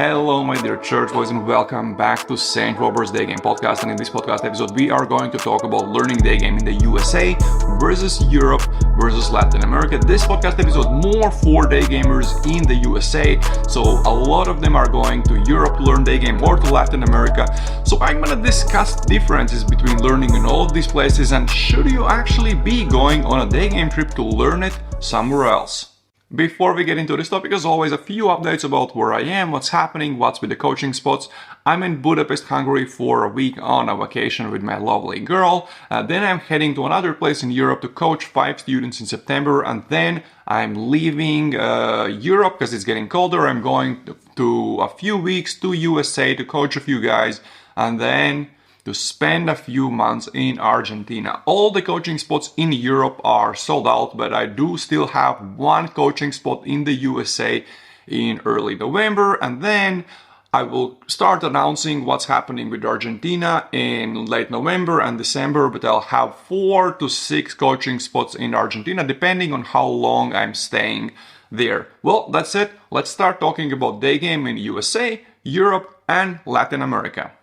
Hello, my dear church boys, and welcome back to St. Robert's Daygame podcast. And in this podcast episode, we are going to talk about learning Daygame in the USA versus Europe versus Latin America. This podcast episode more for Daygamers in the USA. So a lot of them are going to Europe to learn Daygame or to Latin America. So I'm gonna discuss differences between learning in all of these places and should you actually be going on a Daygame trip to learn it somewhere else. Before we get into this topic, as always, a few updates about where I am, what's happening, what's with the coaching spots. I'm in Budapest, Hungary for a week on a vacation with my lovely girl. Then I'm heading to another place in Europe to coach 5 students in September. And then I'm leaving Europe because it's getting colder. I'm going to a few weeks to USA to coach a few guys. And then to spend a few months in Argentina. All the coaching spots in Europe are sold out, but I do still have one coaching spot in the USA in early November, and then I will start announcing what's happening with Argentina in late November and December, but I'll have 4 to 6 coaching spots in Argentina, depending on how long I'm staying there. Well, that's it. Let's start talking about Daygame in USA, Europe, and Latin America.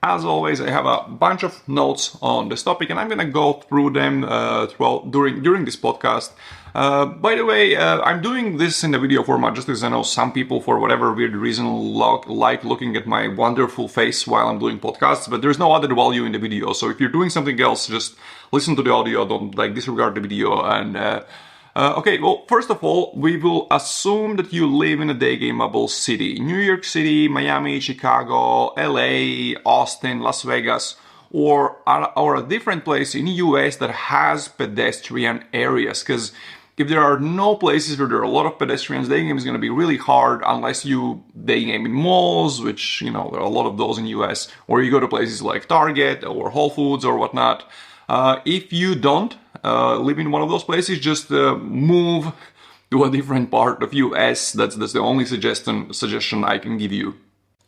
As always, I have a bunch of notes on this topic, and I'm going to go through them during this podcast. By the way, I'm doing this in the video format just because I know some people, for whatever weird reason, like looking at my wonderful face while I'm doing podcasts, but there's no other value in the video. So if you're doing something else, just listen to the audio, don't disregard the video. And okay, well, first of all, we will assume that you live in a Daygameable city. New York City, Miami, Chicago, LA, Austin, Las Vegas, or a different place in the US that has pedestrian areas. Because if there are no places where there are a lot of pedestrians, Daygame is going to be really hard unless you Daygame in malls, which, you know, there are a lot of those in the US, or you go to places like Target or Whole Foods or whatnot. If you don't live in one of those places, just move to a different part of US. That's the only suggestion I can give you.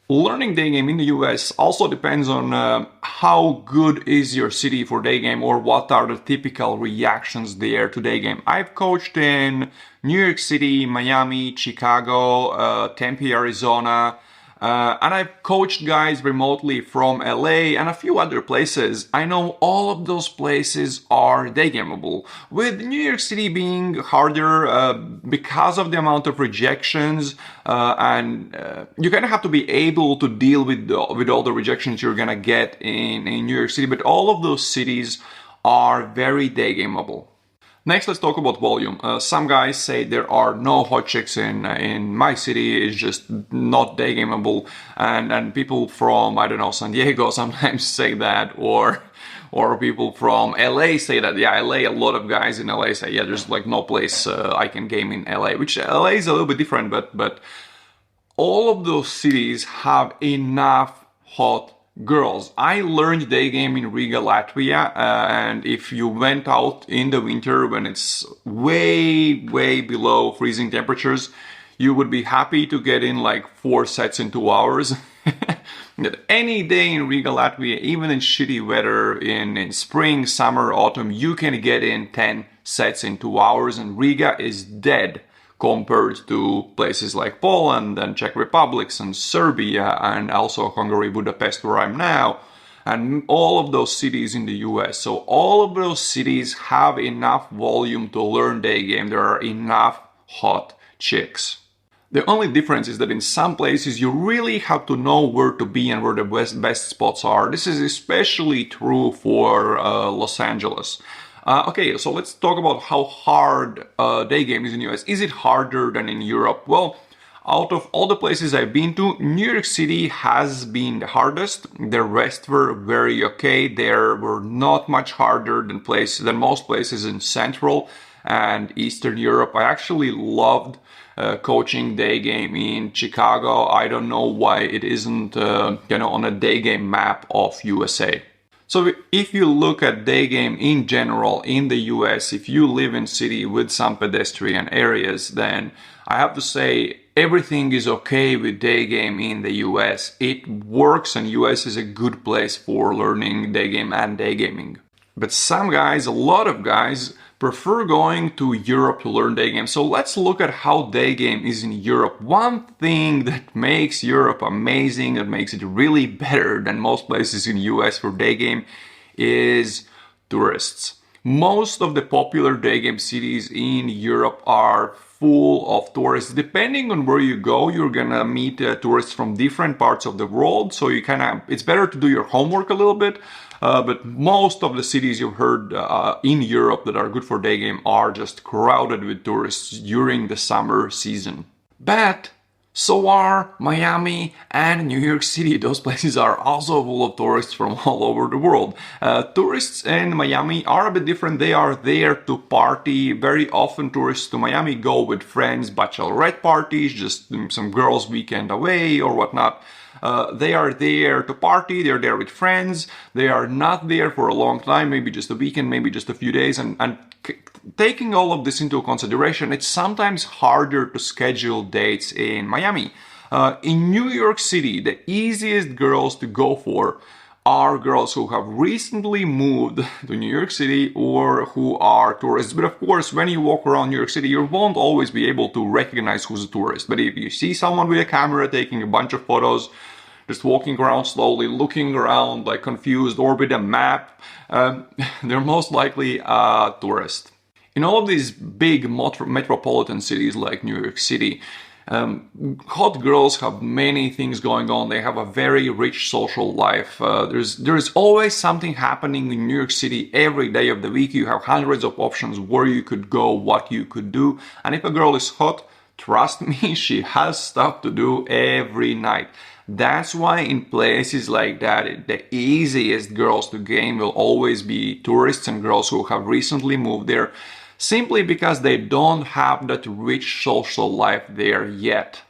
Learning Daygame in the US also depends on how good is your city for Daygame or what are the typical reactions there to Daygame. I've coached in New York City, Miami, Chicago, Tempe, Arizona, and I've coached guys remotely from LA and a few other places. I know all of those places are Daygameable. With New York City being harder because of the amount of rejections, and you kind of have to be able to deal with all the rejections you're gonna get in New York City. But all of those cities are very Daygameable. Next, let's talk about volume. Some guys say there are no hot chicks in my city. It's just not Daygameable. And people from, I don't know, San Diego sometimes say that, or people from LA say that. Yeah, LA, a lot of guys in LA say, yeah, there's like no place I can game in LA, which LA is a little bit different, but all of those cities have enough hot girls. I learned Daygame in Riga, Latvia, and if you went out in the winter when it's way below freezing temperatures, you would be happy to get in like 4 sets in 2 hours. Any day in Riga, Latvia, even in shitty weather, in spring, summer, autumn, you can get in 10 sets in 2 hours, and Riga is dead compared to places like Poland and Czech Republics and Serbia and also Hungary, Budapest, where I'm now, and all of those cities in the US. So all of those cities have enough volume to learn Daygame. There are enough hot chicks. The only difference is that in some places you really have to know where to be and where the best spots are. This is especially true for Los Angeles. Okay, so let's talk about how hard Daygame is in the US. Is it harder than in Europe? Well, out of all the places I've been to, New York City has been the hardest. The rest were very okay. There were not much harder than most places in Central and Eastern Europe. I actually loved coaching Daygame in Chicago. I don't know why it isn't on a Daygame map of USA. So if you look at Daygame in general in the US, if you live in a city with some pedestrian areas, then I have to say everything is okay with Daygame in the US. It works, and US is a good place for learning Daygame and Daygaming. But some guys, a lot of guys, prefer going to Europe to learn Daygame. So let's look at how Daygame is in Europe. One thing that makes Europe amazing, that makes it really better than most places in US for Daygame, is tourists. Most of the popular Daygame cities in Europe are full of tourists. Depending on where you go, you're gonna meet tourists from different parts of the world. So it's better to do your homework a little bit. But most of the cities you've heard in Europe that are good for Daygame are just crowded with tourists during the summer season. But so are Miami and New York City. Those places are also full of tourists from all over the world. Tourists in Miami are a bit different. They are there to party. Very often tourists to Miami go with friends, bachelorette parties, just some girls' weekend away or whatnot. They are there to party, they're there with friends, they are not there for a long time, maybe just a weekend, maybe just a few days, and taking all of this into consideration, it's sometimes harder to schedule dates in Miami. In New York City, the easiest girls to go for are girls who have recently moved to New York City or who are tourists. But of course, when you walk around New York City, you won't always be able to recognize who's a tourist. But if you see someone with a camera taking a bunch of photos, just walking around slowly, looking around like confused or with a map, they're most likely a tourist. In all of these big metropolitan cities like New York City, hot girls have many things going on. They have a very rich social life. There's always something happening in New York City every day of the week. You have hundreds of options where you could go, what you could do. And if a girl is hot, trust me, she has stuff to do every night. That's why in places like that, the easiest girls to game will always be tourists and girls who have recently moved there, simply because they don't have that rich social life there yet.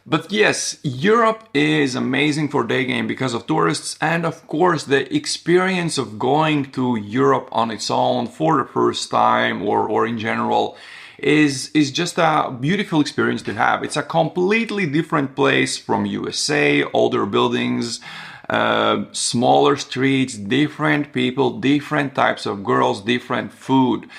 But yes, Europe is amazing for Daygame because of tourists, and of course the experience of going to Europe on its own for the first time or in general is just a beautiful experience to have. It's a completely different place from USA, older buildings, smaller streets, different people, different types of girls, different food.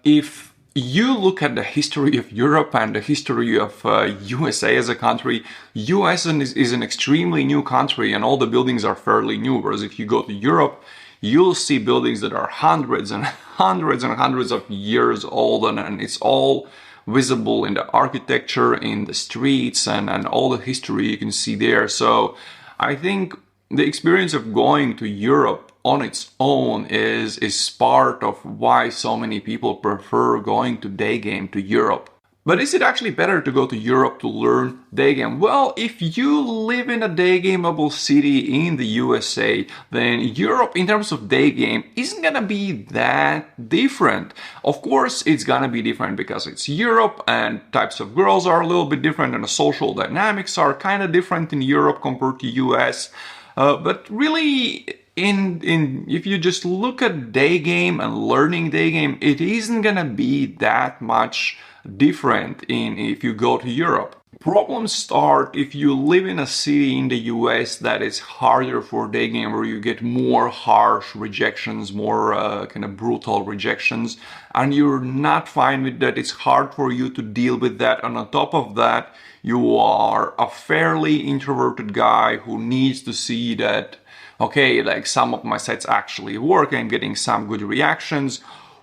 If you look at the history of Europe and the history of USA as a country, US is an extremely new country and all the buildings are fairly new. Whereas if you go to Europe, you'll see buildings that are hundreds and hundreds and hundreds of years old, and it's all visible in the architecture, in the streets, and all the history you can see there. So I think the experience of going to Europe on its own is part of why so many people prefer going to Daygame to Europe. But is it actually better to go to Europe to learn Daygame? Well, if you live in a Daygameable city in the USA, then Europe in terms of Daygame isn't gonna be that different. Of course, it's gonna be different because it's Europe and types of girls are a little bit different and the social dynamics are kind of different in Europe compared to US. But really, if you just look at Daygame and learning Daygame, it isn't gonna be that much different if you go to Europe. Problems start if you live in a city in the US that is harder for Daygame, where you get more harsh rejections, more kind of brutal rejections, and you're not fine with that. It's hard for you to deal with that, and on top of that, you are a fairly introverted guy who needs to see that, okay, like some of my sets actually work, I'm getting some good reactions.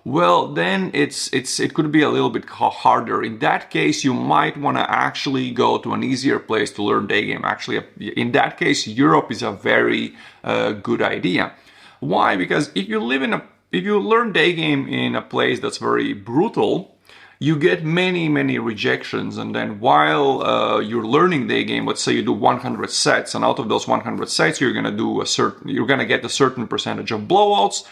Well, then it could be a little bit harder. In that case, you might want to actually go to an easier place to learn Daygame. Actually, in that case, Europe is a very good idea. Why? Because if you learn Daygame in a place that's very brutal, you get many rejections, and then while you're learning Daygame, let's say you do 100 sets, and out of those 100 sets, you're gonna get a certain percentage of blowouts.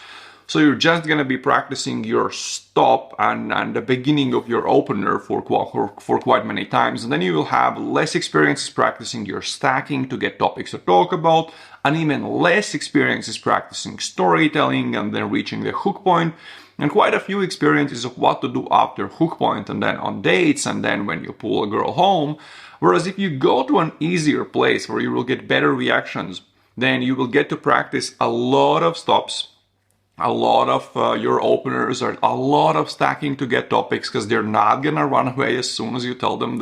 So you're just gonna be practicing your stop and the beginning of your opener for quite many times, and then you will have less experiences practicing your stacking to get topics to talk about, and even less experiences practicing storytelling and then reaching the hook point, and quite a few experiences of what to do after hook point and then on dates and then when you pull a girl home. Whereas if you go to an easier place where you will get better reactions, then you will get to practice a lot of stops. a lot of your openers are a lot of stacking to get topics because they're not gonna run away as soon as you tell them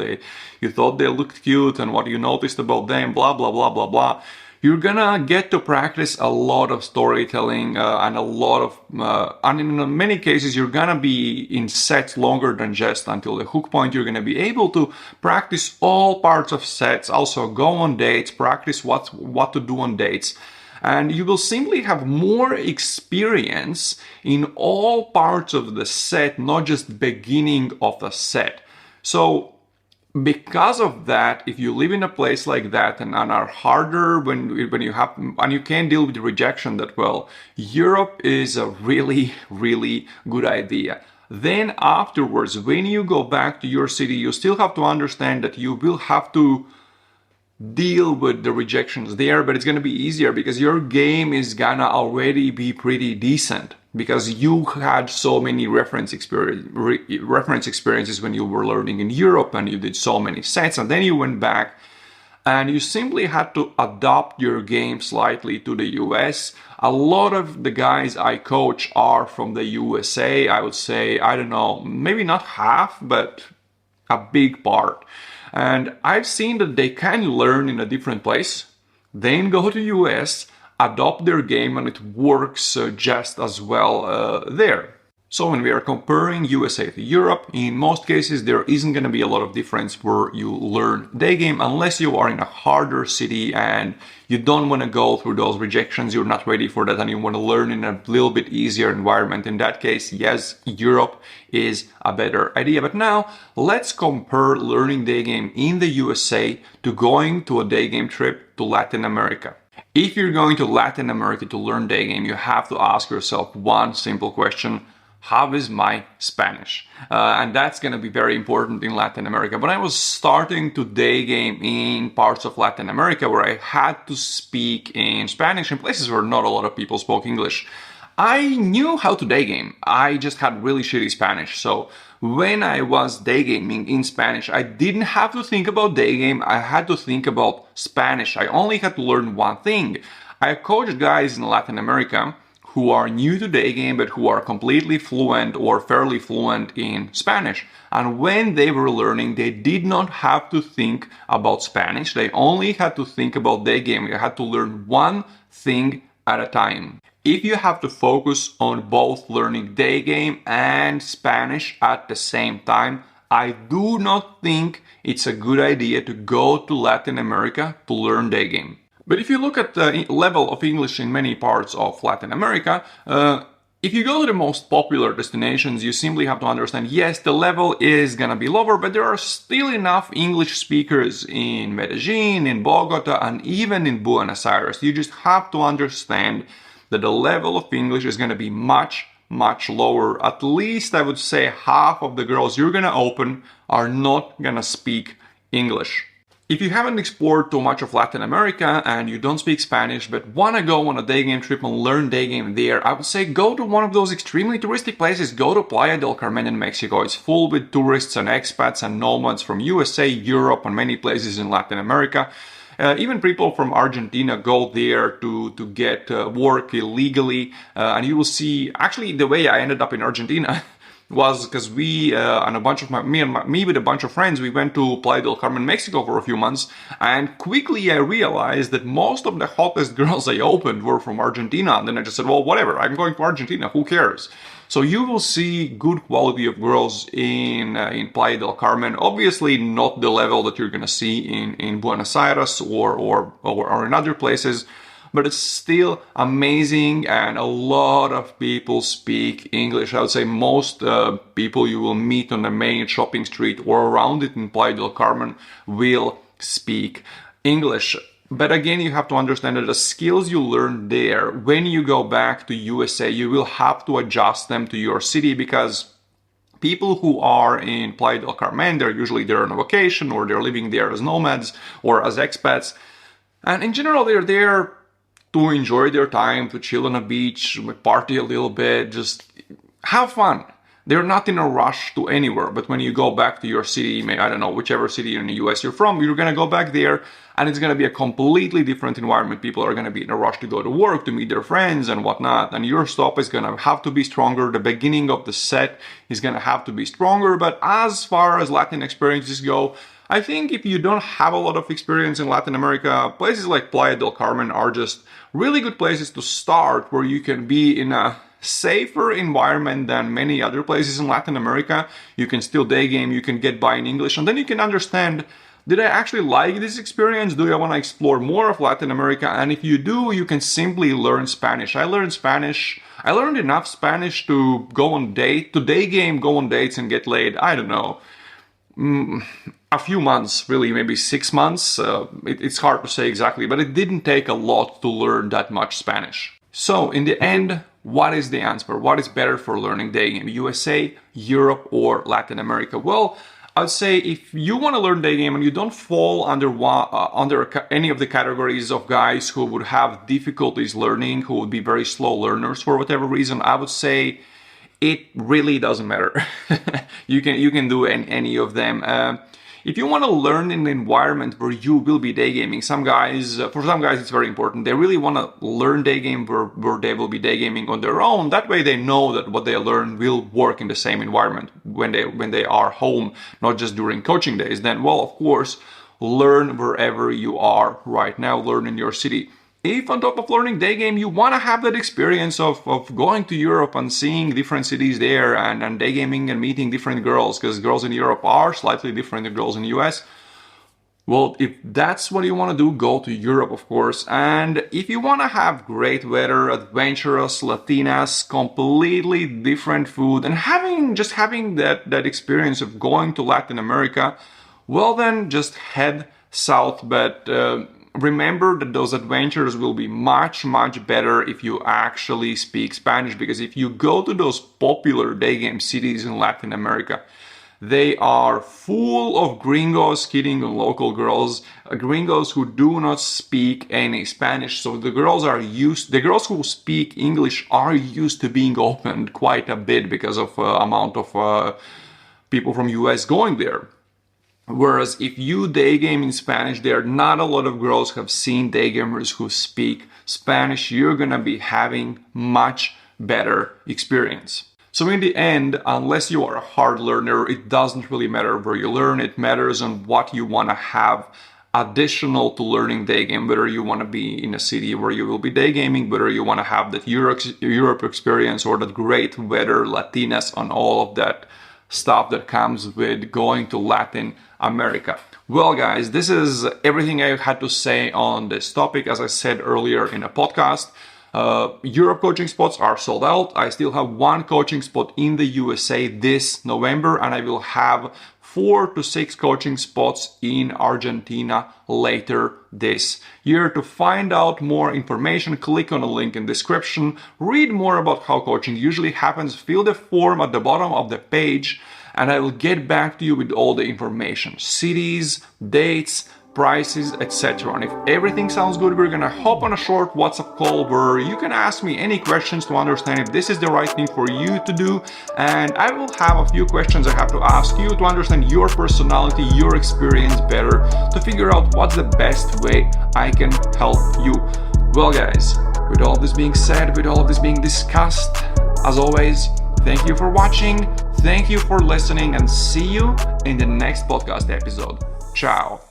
you thought they looked cute and what you noticed about them, blah blah blah blah blah. You're gonna get to practice a lot of storytelling and a lot of and in many cases you're gonna be in sets longer than just until the hook point. You're gonna be able to practice all parts of sets, also go on dates, practice what to do on dates. And you will simply have more experience in all parts of the set, not just beginning of the set. So because of that, if you live in a place like that and are harder when you have and you can't deal with rejection that well, Europe is a really, really good idea. Then afterwards, when you go back to your city, you still have to understand that you will have to deal with the rejections there, but it's going to be easier because your game is gonna already be pretty decent because you had so many reference experiences when you were learning in Europe and you did so many sets, and then you went back and you simply had to adapt your game slightly to the US. A lot of the guys I coach are from the USA. I would say, I don't know, maybe not half, but a big part. And I've seen that they can learn in a different place, then go to US, adopt their game, and it works just as well there. So when we are comparing USA to Europe, in most cases there isn't going to be a lot of difference where you learn Daygame unless you are in a harder city and you don't want to go through those rejections, you're not ready for that, and you want to learn in a little bit easier environment. In that case, yes, Europe is a better idea. But now let's compare learning Daygame in the USA to going to a Daygame trip to Latin America. If you're going to Latin America to learn Daygame, you have to ask yourself one simple question: how is my Spanish? And that's going to be very important in Latin America. When I was starting to Daygame in parts of Latin America where I had to speak in Spanish in places where not a lot of people spoke English, I knew how to Daygame. I just had really shitty Spanish. So when I was Daygaming in Spanish, I didn't have to think about Daygame. I had to think about Spanish. I only had to learn one thing. I coached guys in Latin America who are new to Daygame but who are completely fluent or fairly fluent in Spanish. And when they were learning, they did not have to think about Spanish. They only had to think about Daygame. They had to learn one thing at a time. If you have to focus on both learning Daygame and Spanish at the same time, I do not think it's a good idea to go to Latin America to learn Daygame. But if you look at the level of English in many parts of Latin America, if you go to the most popular destinations, you simply have to understand, yes, the level is gonna be lower, but there are still enough English speakers in Medellin, in Bogota, and even in Buenos Aires. You just have to understand that the level of English is gonna be much, much lower. At least I would say half of the girls you're gonna open are not gonna speak English. If you haven't explored too much of Latin America and you don't speak Spanish but want to go on a Daygame trip and learn Daygame there, I would say go to one of those extremely touristic places. Go to Playa del Carmen in Mexico. It's full with tourists and expats and nomads from USA, Europe, and many places in Latin America. Even people from Argentina go there to get work illegally. And you will see, actually, the way I ended up in Argentina was because we and a bunch of me with a bunch of friends, we went to Playa del Carmen, Mexico for a few months, and quickly I realized that most of the hottest girls I opened were from Argentina, and then I just said, well, whatever, I'm going to Argentina, who cares? So you will see good quality of girls in Playa del Carmen. Obviously not the level that you're going to see in Buenos Aires or in other places, but it's still amazing, and a lot of people speak English. I would say most people you will meet on the main shopping street or around it in Playa del Carmen will speak English. But again, you have to understand that the skills you learn there, when you go back to USA, you will have to adjust them to your city, because people who are in Playa del Carmen, they're usually there on a vacation or they're living there as nomads or as expats. And in general, they're there to enjoy their time, to chill on a beach, party a little bit, just have fun. they're not in a rush to anywhere. But when you go back to your city, I don't know, whichever city in the US you're from, you're going to go back there and it's going to be a completely different environment. People are going to be in a rush to go to work, to meet their friends and whatnot. And your stop is going to have to be stronger. The beginning of the set is going to have to be stronger. But as far as Latin experiences go, I think if you don't have a lot of experience in Latin America, places like Playa del Carmen are just really good places to start, where you can be in a safer environment than many other places in Latin America. You can still day game, you can get by in English, and then you can understand, did I actually like this experience? Do I want to explore more of Latin America? And if you do, you can simply learn Spanish. I learned Spanish. I learned enough Spanish to go on date, to day game, go on dates and get laid. I don't know. A few months, really, maybe 6 months. It's hard to say exactly, but it didn't take a lot to learn that much Spanish. So in the end, what is the answer? What is better for learning Daygame? USA, Europe, or Latin America? Well, I'd say if you want to learn Daygame and you don't fall under any of the categories of guys who would have difficulties learning, who would be very slow learners for whatever reason, I would say it really doesn't matter. You can do any of them. If you want to learn in an environment where you will be day gaming, for some guys it's very important. They really want to learn day game where they will be day gaming on their own. That way they know that what they learn will work in the same environment when they are home, not just during coaching days. Then, well, of course, learn wherever you are right now. Learn in your city. If on top of learning day game, you want to have that experience of going to Europe and seeing different cities there and day gaming and meeting different girls, because girls in Europe are slightly different than girls in the US. Well, if that's what you want to do, go to Europe, of course. And if you want to have great weather, adventurous Latinas, completely different food, and having that experience of going to Latin America, well, then just head south. But remember that those adventures will be much, much better if you actually speak Spanish, because if you go to those popular day game cities in Latin America, they are full of gringos hitting on local girls, gringos who do not speak any Spanish. So the girls who speak English are used to being opened quite a bit because of amount of people from US going there. Whereas if you day game in Spanish, there are not a lot of girls who have seen day gamers who speak Spanish. You're gonna be having much better experience. So in the end, unless you are a hard learner, it doesn't really matter where you learn. It matters on what you want to have additional to learning day game, whether you want to be in a city where you will be day gaming, whether you want to have that Europe experience or that great weather, Latinas, and all of that stuff that comes with going to Latin America. Well, guys, this is everything I had to say on this topic. As I said earlier in a podcast, Europe coaching spots are sold out. I still have one coaching spot in the USA this November, and I will have 4 to 6 coaching spots in Argentina later this year. To find out more information, click on the link in the description, read more about how coaching usually happens, fill the form at the bottom of the page, and I will get back to you with all the information, cities, dates, prices, etc. And if everything sounds good, we're gonna hop on a short WhatsApp call where you can ask me any questions to understand if this is the right thing for you to do. And I will have a few questions I have to ask you to understand your personality, your experience better, to figure out what's the best way I can help you. Well, guys, with all this being said, with all of this being discussed, as always, thank you for watching, thank you for listening, and see you in the next podcast episode. Ciao.